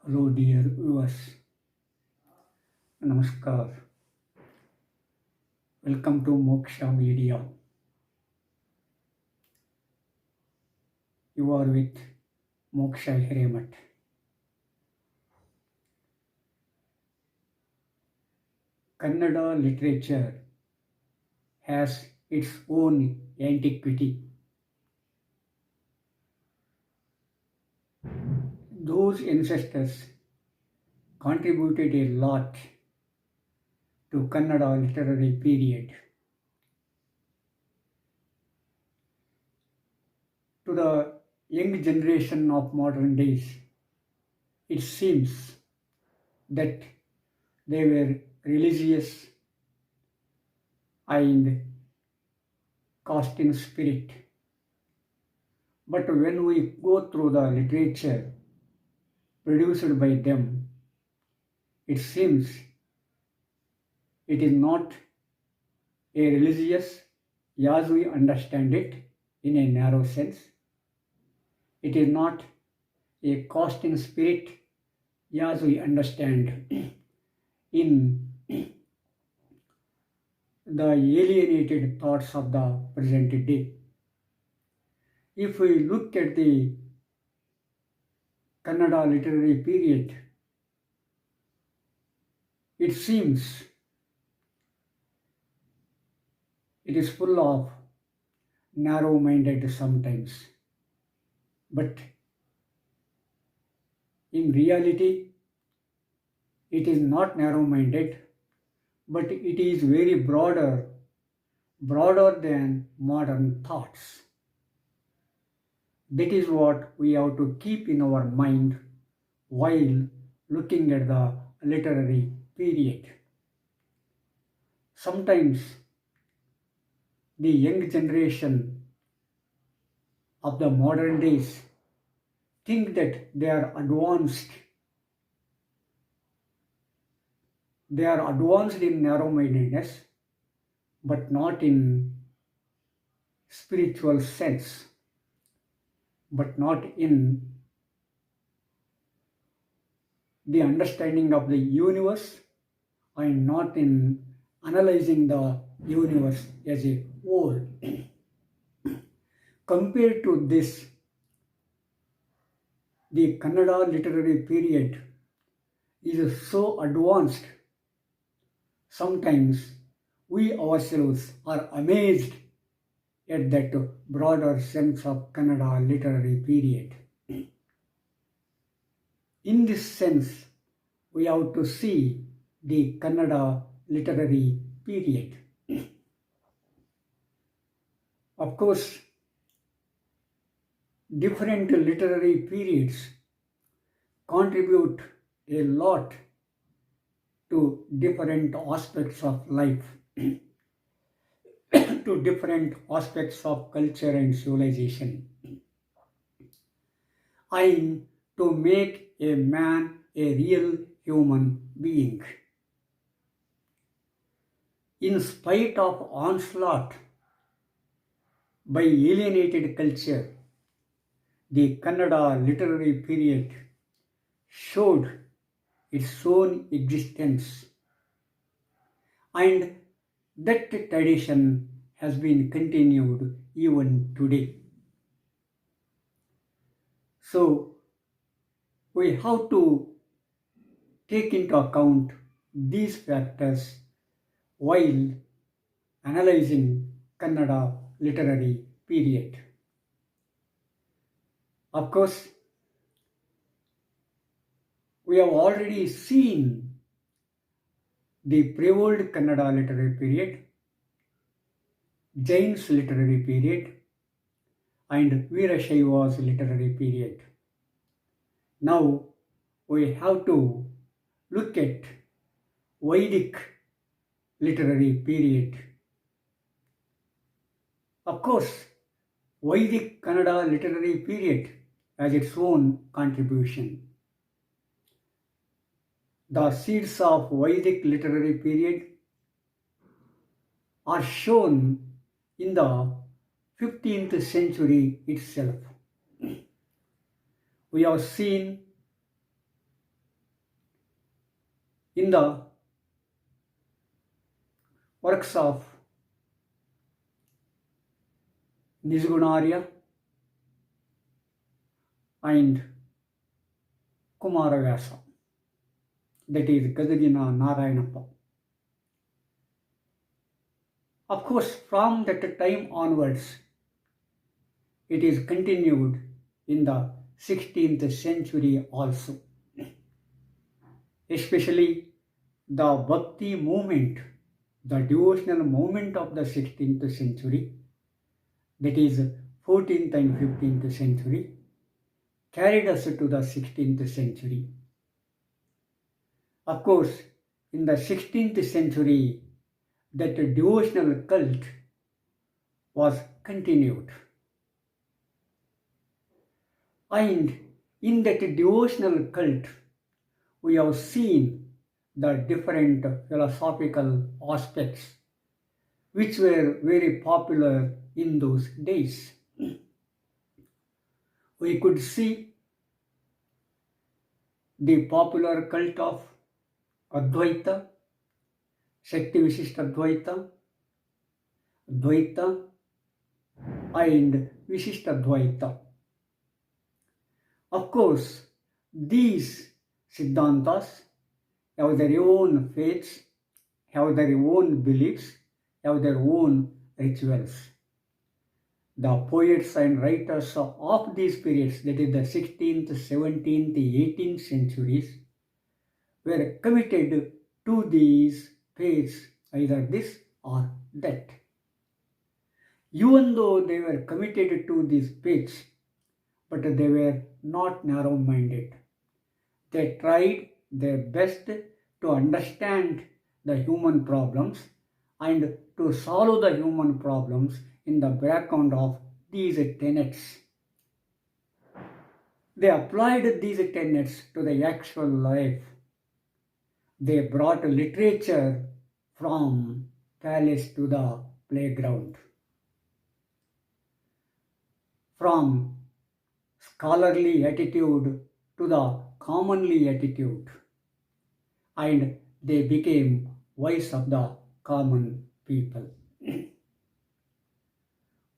Hello, dear viewers. Namaskar. Welcome to Moksha Media. You are with Moksha Hiremat. Kannada literature has its own antiquity. Those ancestors contributed a lot to Kannada literary period. To the young generation of modern days, it seems that they were religious and cast in spirit. But when we go through the literature produced by them, it seems it is not a religious as we understand it in a narrow sense. It is not a cast in spirit as we understand in the alienated thoughts of the present day. If we look at the Kannada literary period, it seems it is full of narrow-minded sometimes. But in reality, it is not narrow-minded, but it is very broader than modern thoughts. That is what we have to keep in our mind while looking at the literary period. Sometimes the young generation of the modern days think that they are advanced. They are advanced in narrow-mindedness, but not in spiritual sense, but not in the understanding of the universe and not in analyzing the universe as a whole. Compared to this, the Kannada literary period is so advanced. Sometimes we ourselves are amazed at that broader sense of Kannada literary period. In this sense, we have to see the Kannada literary period. Of course, different literary periods contribute a lot to different aspects of life, to different aspects of culture and civilization, and to make a man a real human being. In spite of onslaught by alienated culture, the Kannada literary period showed its own existence, and that tradition has been continued even today. So we have to take into account these factors while analyzing Kannada literary period. Of course, we have already seen the pre-old Kannada literary period, Jain's literary period, and Veerashaiva's literary period. Now we have to look at Vaidic literary period. Of course, Vaidic Kannada literary period has its own contribution. The seeds of Vaidic literary period are shown in the 15th century itself. We have seen in the works of Nisgunarya and Kumaravyasa, that is Gadagina Narayanappa. Of course, from that time onwards, it is continued in the 16th century also. Especially the Bhakti movement, the devotional movement of the 16th century, that is 14th and 15th century, carried us to the 16th century. Of course, in the 16th century, that devotional cult was continued. And in that devotional cult, we have seen the different philosophical aspects which were very popular in those days. We could see the popular cult of Advaita, Shakti Vishishta Advaita, Dvaita, and Vishishta Advaita. Of course, these Siddhantas have their own faiths, have their own beliefs, have their own rituals. The poets and writers of these periods, that is the 16th, 17th, 18th centuries, were committed to these faiths, either this or that. Even though they were committed to these faiths, but they were not narrow-minded. They tried their best to understand the human problems and to solve the human problems in the background of these tenets. They applied these tenets to the actual life. They brought literature from palace to the playground, from scholarly attitude to the commonly attitude, and they became voice of the common people.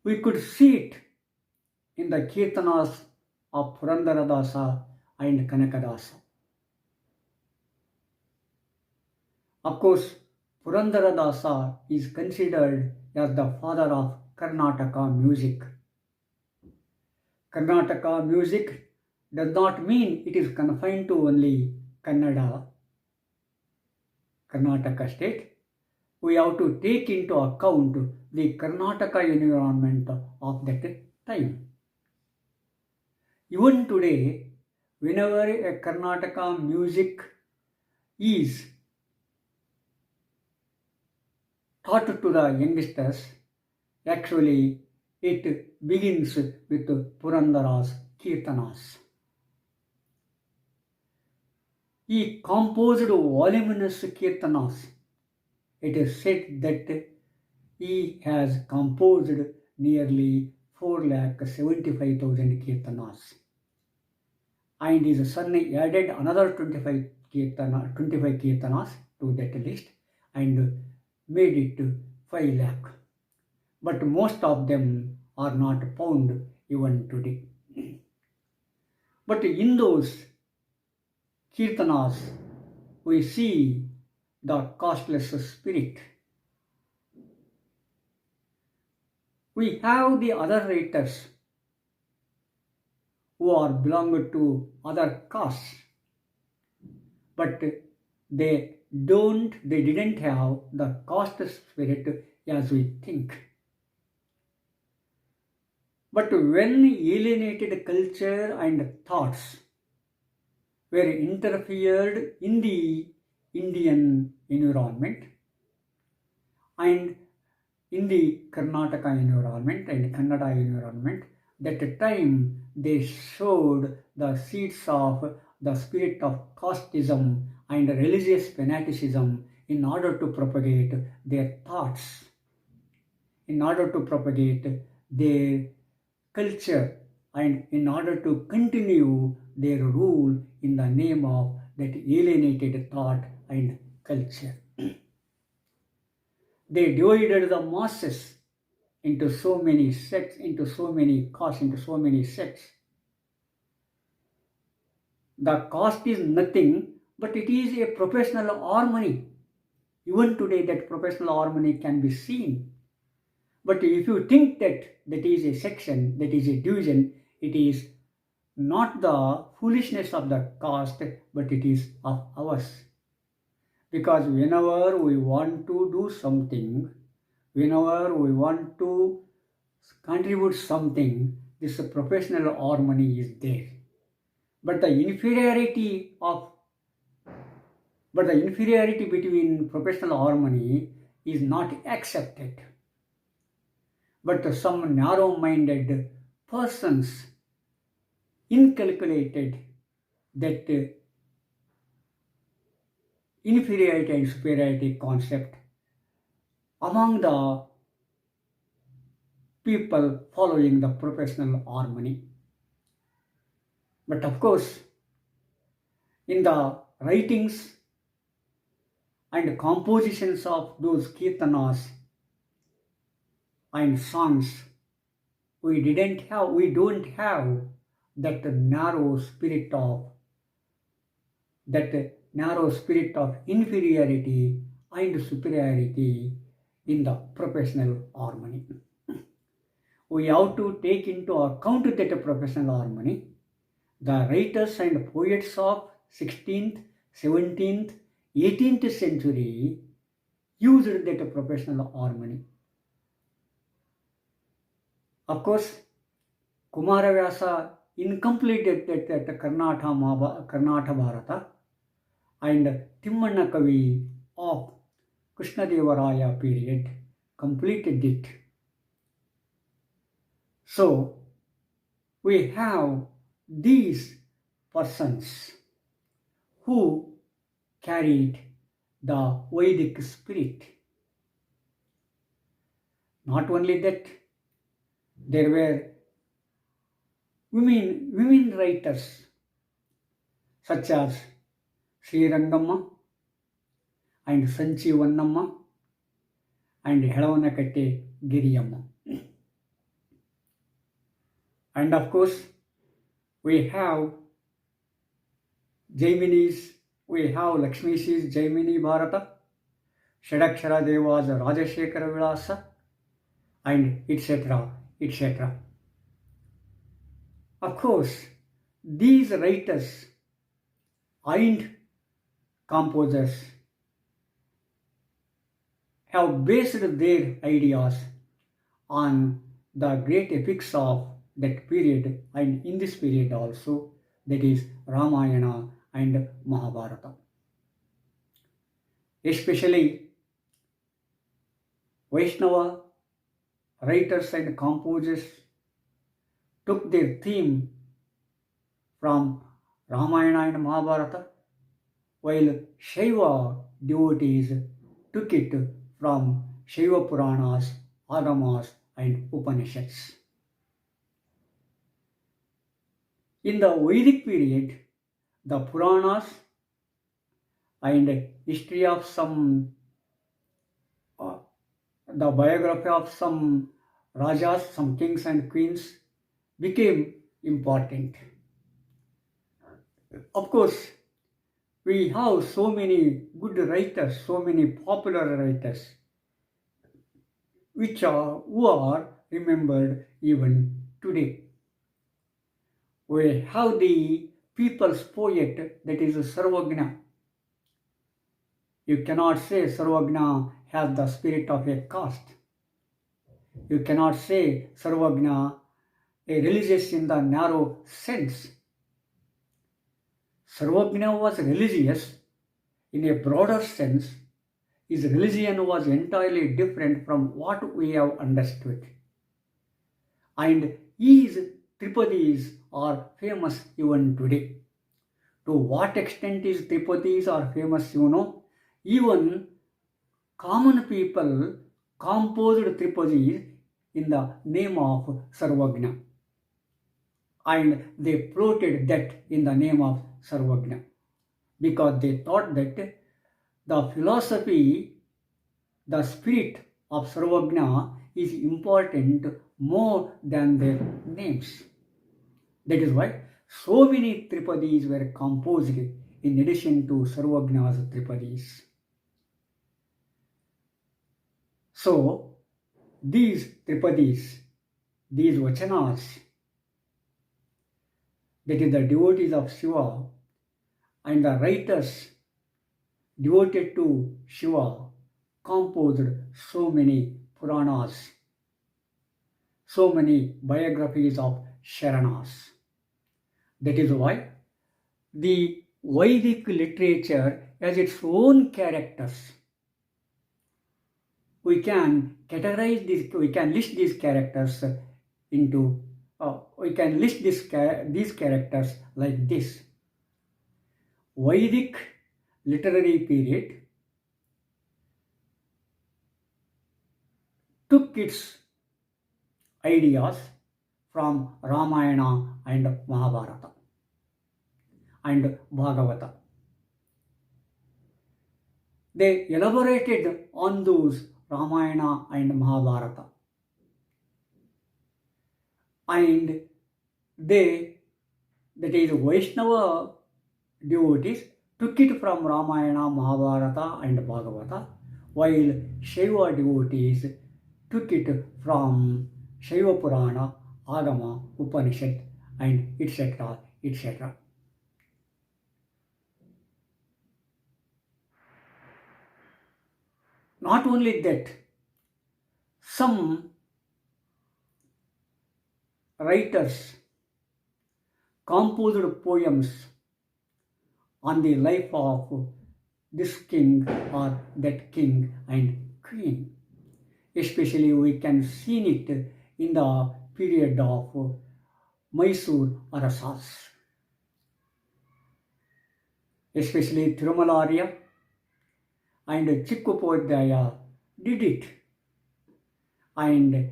We could see it in the Kirtanas of Purandaradasa and Kanakadasa. Of course, Purandaradasa is considered as the father of Karnataka music. Karnataka music does not mean it is confined to only Kannada, Karnataka state. We have to take into account the Karnataka environment of that time. Even today, whenever a Karnataka music is taught to the youngsters, actually it begins with Purandara's Kirtanas. He composed voluminous Kirtanas. It is said that he has composed nearly 4,75,000 Kirtanas. And his son added another 25 Kirtanas to that list and made it 5 lakh. But most of them are not found even today. But in those Kirtanas, we see the costless spirit. We have the other writers who are belong to other castes, but they didn't have the caste spirit as we think. But when alienated culture and thoughts were interfered in the Indian environment and in the Karnataka environment and Kannada environment, that time they showed the seeds of the spirit of casteism and religious fanaticism in order to propagate their thoughts, in order to propagate their culture, and in order to continue their rule in the name of that alienated thought and culture. They divided the masses into so many sects, into so many castes, into so many sects. The caste is nothing, but it is a professional harmony. Even today, that professional harmony can be seen. But if you think that that is a section, that is a division, it is not the foolishness of the caste, but it is of ours. Because whenever we want to do something, whenever we want to contribute something, this professional harmony is there. But the inferiority between professional harmony is not accepted. But some narrow-minded persons inculcated that inferiority and superiority concept among the people following the professional harmony. But of course, in the writings and compositions of those kirtanas and songs, we don't have that narrow spirit of inferiority and superiority in the professional harmony. We have to take into account that professional harmony. The writers and poets of 16th, 17th, 18th century used that professional harmony. Of course, Kumaravyasa incompleted that Karnata Bharata, and Timmanna Kavi of Krishnadevaraya period completed it. So, we have these persons who carried the Vaidic spirit. Not only that, there were women writers such as Sri Rangamma and Sanchi Vannamma and Hedavanakatte Giriyamma. And of course, we have Jaiminis, we have Lakshmishi's Jaimini Bharata, Shadakshara Deva's Rajashekara Vilasa, and etc. etc. Of course, these writers and composers have based their ideas on the great epics of that period, and in this period also, that is Ramayana and Mahabharata. Especially Vaishnava writers and composers took their theme from Ramayana and Mahabharata, while Shaiva devotees took it from Shaiva Puranas, Agamas and Upanishads. In the Vedic period, the Puranas and history of the biography of some Rajas, some kings and queens became important. Of course, we have so many good writers, so many popular writers, who are remembered even today. We have the people's poet, that is Sarvagna. You cannot say Sarvagna has the spirit of a caste. You cannot say Sarvagna a religious in the narrow sense. Sarvagna was religious in a broader sense. His religion was entirely different from what we have understood. And his Tripadis are famous even today. To what extent his Tripadis are famous, Even common people composed Tripadis in the name of Sarvagna. And they floated that in the name of Sarvagna. because they thought that the philosophy, the spirit of Sarvagna is important more than their names. That is why so many Tripadis were composed in addition to Sarvagna's Tripadis. So, these Tripadis, these Vachanas, that is the devotees of Shiva and the writers devoted to Shiva, composed so many Puranas, so many biographies of Sharanas. That is why the Vaidic literature has its own characters. We can categorize these, we can list these characters into, we can list these characters like this. Vaidic literary period took its ideas from Ramayana and Mahabharata and Bhagavata. They elaborated on those Ramayana and Mahabharata, and they, that is Vaishnava devotees, took it from Ramayana, Mahabharata and Bhagavata, while Shaiva devotees took it from Shaiva Purana, Agama, Upanishad and etc. etc. Not only that, some writers composed poems on the life of this king or that king and queen. Especially we can see it in the period of Mysore Arasas. Especially Tirumalarya and Chikkupodyaya did it. And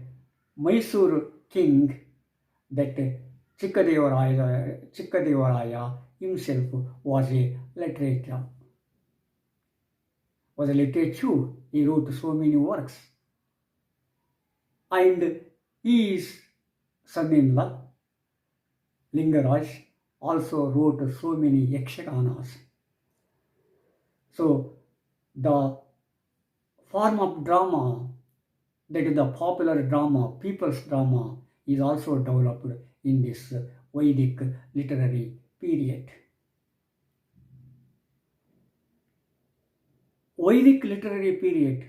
Mysore king, that Chikkadevaraya himself was a literature. He wrote so many works. And his son-in-law, Lingaraj, also wrote so many Yakshaganas. So, the form of drama, that is the popular drama, people's drama, is also developed in this Vedic literary period. Vedic literary period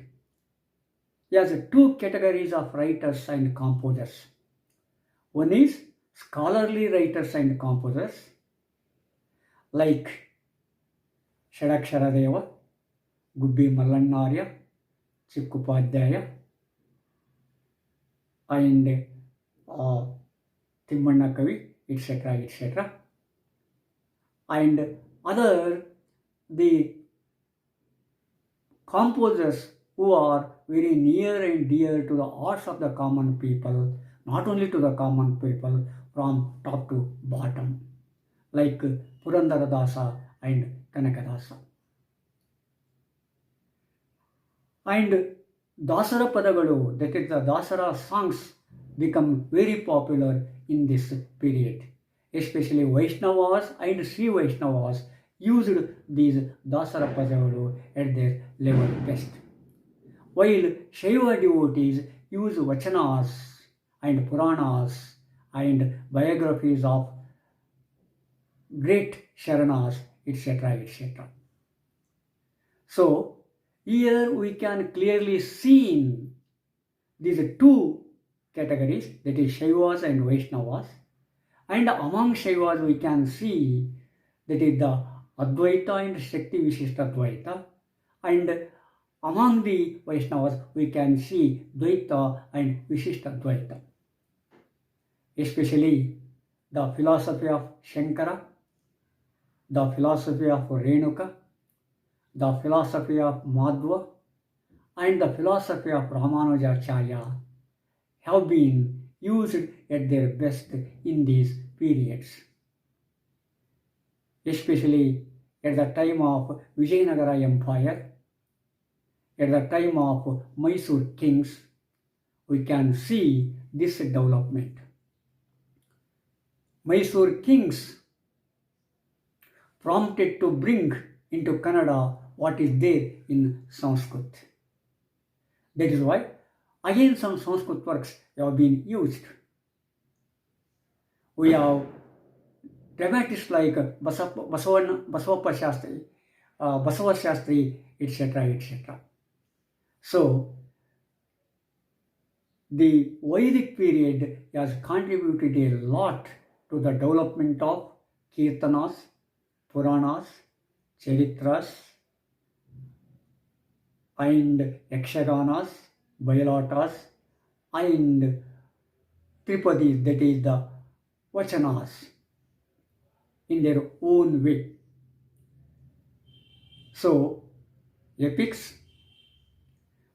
has two categories of writers and composers. One is scholarly writers and composers, like Shadaksharadeva, Gubbi Mallanarya, Chikkupadhyaya, and Timmanna Kavi, etc., etc. And other, the composers who are very near and dear to the hearts of the common people, not only to the common people, from top to bottom, like Purandaradasa and Kanakadasa. And Dasara Padagalu, that is the Dasara songs, become very popular in this period. Especially Vaishnavas and Sri Vaishnavas used these Dasara Padagalu at their level best. While Shaiva devotees use Vachanas and Puranas and biographies of great Sharanas, etc., etc. So, here we can clearly see these two categories, that is Shaivas and Vaishnavas. And among Shaivas we can see that is the Advaita and Shakti Vishishta Advaita. And among the Vaishnavas we can see Dvaita and Vishishta Dvaita. Especially the philosophy of Shankara, the philosophy of Renuka, the philosophy of Madhva, and the philosophy of Ramanujacharya have been used at their best in these periods. Especially at the time of Vijayanagara Empire, at the time of Mysore kings, we can see this development. Mysore kings prompted to bring into Kannada what is there in Sanskrit. That is why again some Sanskrit works have been used. We have dramatists like Basavappa Shastri, Basava Shastri, etc., etc. So, the Vaidic period has contributed a lot to the development of Kirtanas, Puranas, Charitras, and Yakshaganas, Bailatas, and Tripadis, that is the Vachanas, in their own way. So, epics,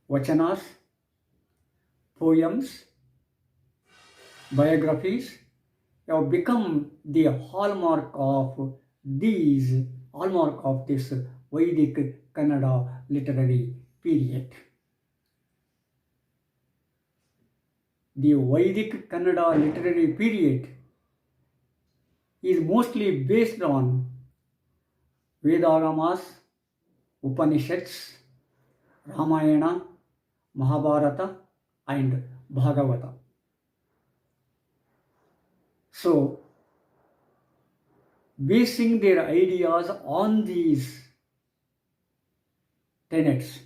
Vachanas, poems, biographies have become the hallmark of this Vedic Kannada literary period. The Vedic Kannada literary period is mostly based on Vedagamas, Upanishads, Ramayana, Mahabharata, and Bhagavata. So, basing their ideas on these tenets,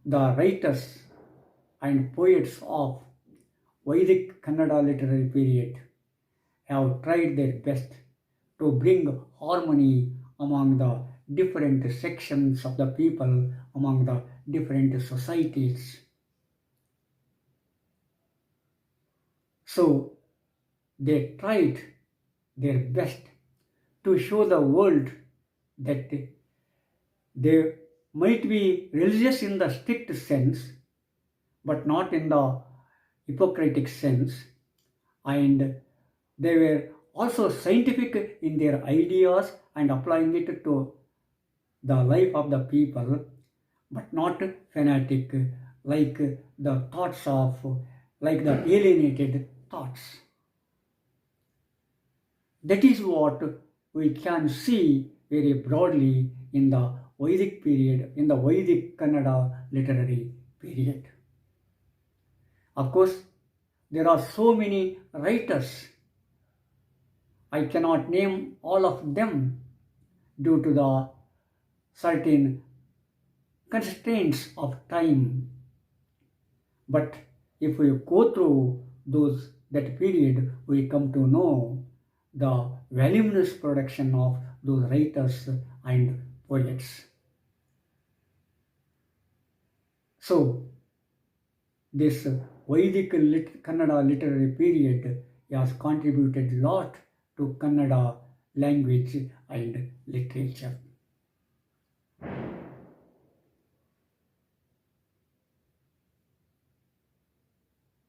the writers and poets of Vedic Kannada literary period have tried their best to bring harmony among the different sections of the people, among the different societies. So, they tried their best to show the world that they might be religious in the strict sense, but not in the Hippocratic sense, and they were also scientific in their ideas and applying it to the life of the people, but not fanatic like the thoughts of, like the alienated thoughts. That is what we can see very broadly in the Vedic period, in the Vedic Kannada literary period. Of course, there are so many writers. I cannot name all of them due to the certain constraints of time. But if we go through that period, we come to know the voluminous production of those writers and poets. So, this Vedic Kannada literary period has contributed a lot to Kannada language and literature.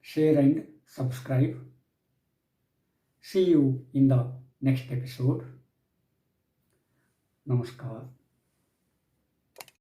Share and subscribe. See you in the next episode. Namaskar.